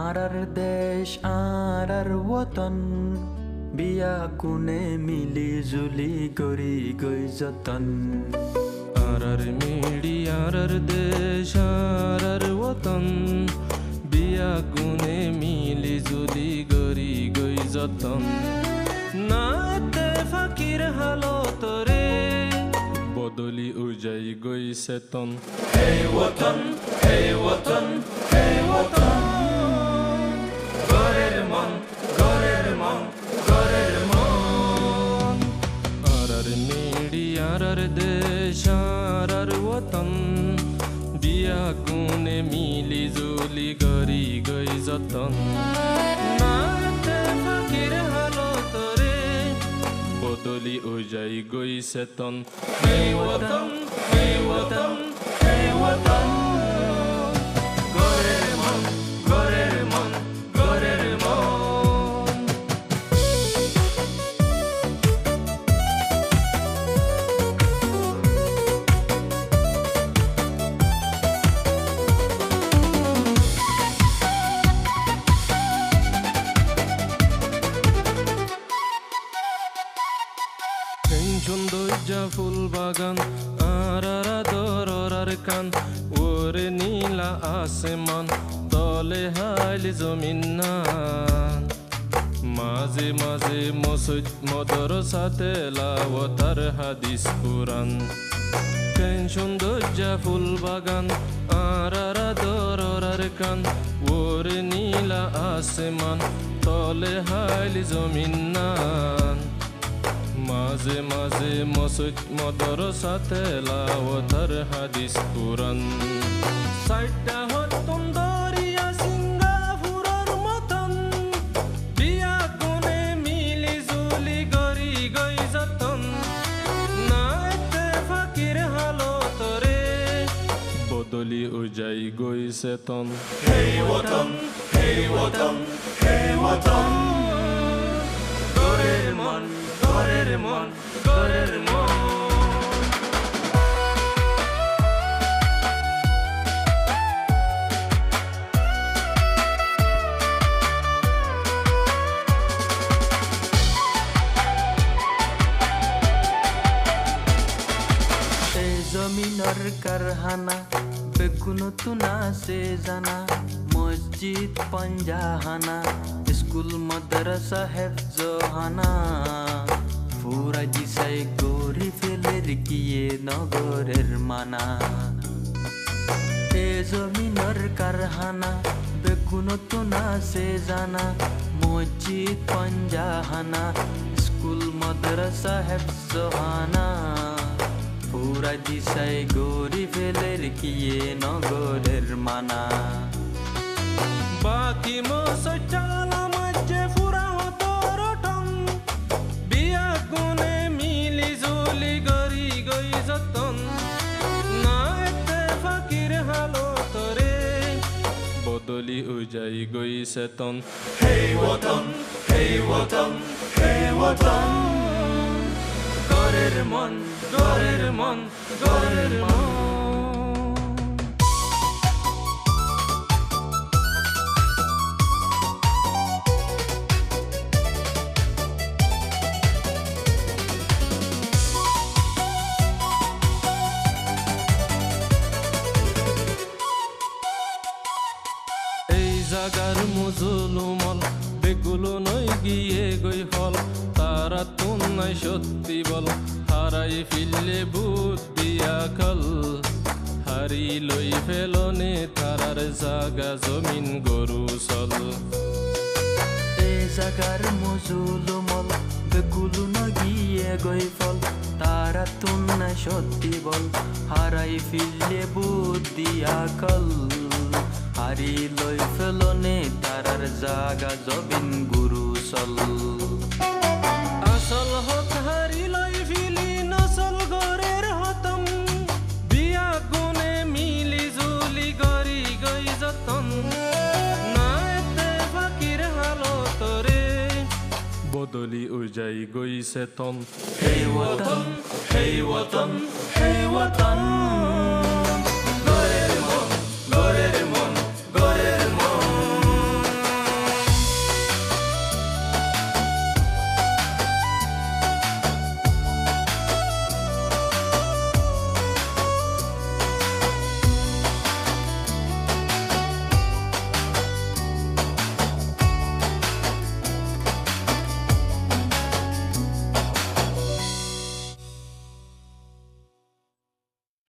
আর দেশ আর ওতন বিয়া কোনে মিলি জুলি গরি গই যতন আর মিড়ি আর দেশ আর ওতন বিয়া গুনে মিলি জুলি গরি গই যতন নাতে ফাকির হালত রে বদলি উজাই গই সেতন হে ওতন হে ওতন হে ওতন গরের মন গরের মন গরের মন আর মিড়ি আর দেশ আর ওতন বিয়া গুনে মিলি জুলি গরি গই যতন নাতে ফাকির হালত রে বদলি উজাই গই সেতন হে ওতন হে ওতন হে ওতন গরের মন গরের মন গরের মন সৌন্দর্যা ফুল বাগান আর দরার কান ওরে নীলা আসমান তলে হাইলি জমিন না মাঝে মাঝে মসজিদ মদরসাতে লাওয়াতার হাদিস কুরআন সৌন্দর্যা ফুল বাগান আর দরার কান ওরে নীলা আসমান তলে হাইলি জমিন না মাঝে মাঝে মসজিদ মদরসাতে লাওয়াতার হাদিস কুরআন সাইডটা হতন দরিয়া সিঙ্গাপুরের মতন বিয়া কোনে মিলি জুলি গরি গই যতন নাতে ফাকির হালত রে বদলি উজাই গই সেতন হে ওতন হে ওতন হে ওতন গরের মন গরের মন গরের মন এই জমিনের কারখানা বেগুন তুনা সে জানা মসজিদ পঞ্জাহানা স্কুল মাদ্রাসা হেফজহানা পুরা জিসাই গরি ফেলের গিয়ে নগরের মানা এ জমিনের কারখানা বেগুন তুনা সে জানা মসজিদ পঞ্জাহানা স্কুল মাদ্রাসা হেফজহানা পুরা দিশাই গরি ফেলের গিয়ে নগরের মানা বাকি মসজিদ চালা মাঝে ফুরা হতর টন বিয়া গুনে মিলি জুলি গরি গই যতন নাতে ফাকির হালত রে বদলি উজাই গই সেতন হে ওতন হে ওতন হে ওতন গরের মন গরের মন গরের মন জাগার মুজুলুমল বেগুলো নই গিয়ে গই ফল তারা তুন নাই সত্যি বল হারাই ফিরলে বুদ্ধি আকল হারি লই ফেলনে তারার জাগা জমিন গরু চল এই জাগার মুজুলুমল বেগুলো নই গিয়ে গই ফল তারা তুন নাই সত্যি বল হারাই ফিরলে বুদ্ধি আকল হারি লই ফেলনে তারার জাগা জবিন গুরু চল আসল হক হারি লই ফিলি নসল গরের হতম বিয়া গুনে মিলি জুলি গরি গই যতন নাতে ফাকির হালত রে বদলি উজাই গই সেতন হে ওতন হে ওতন হে ওতন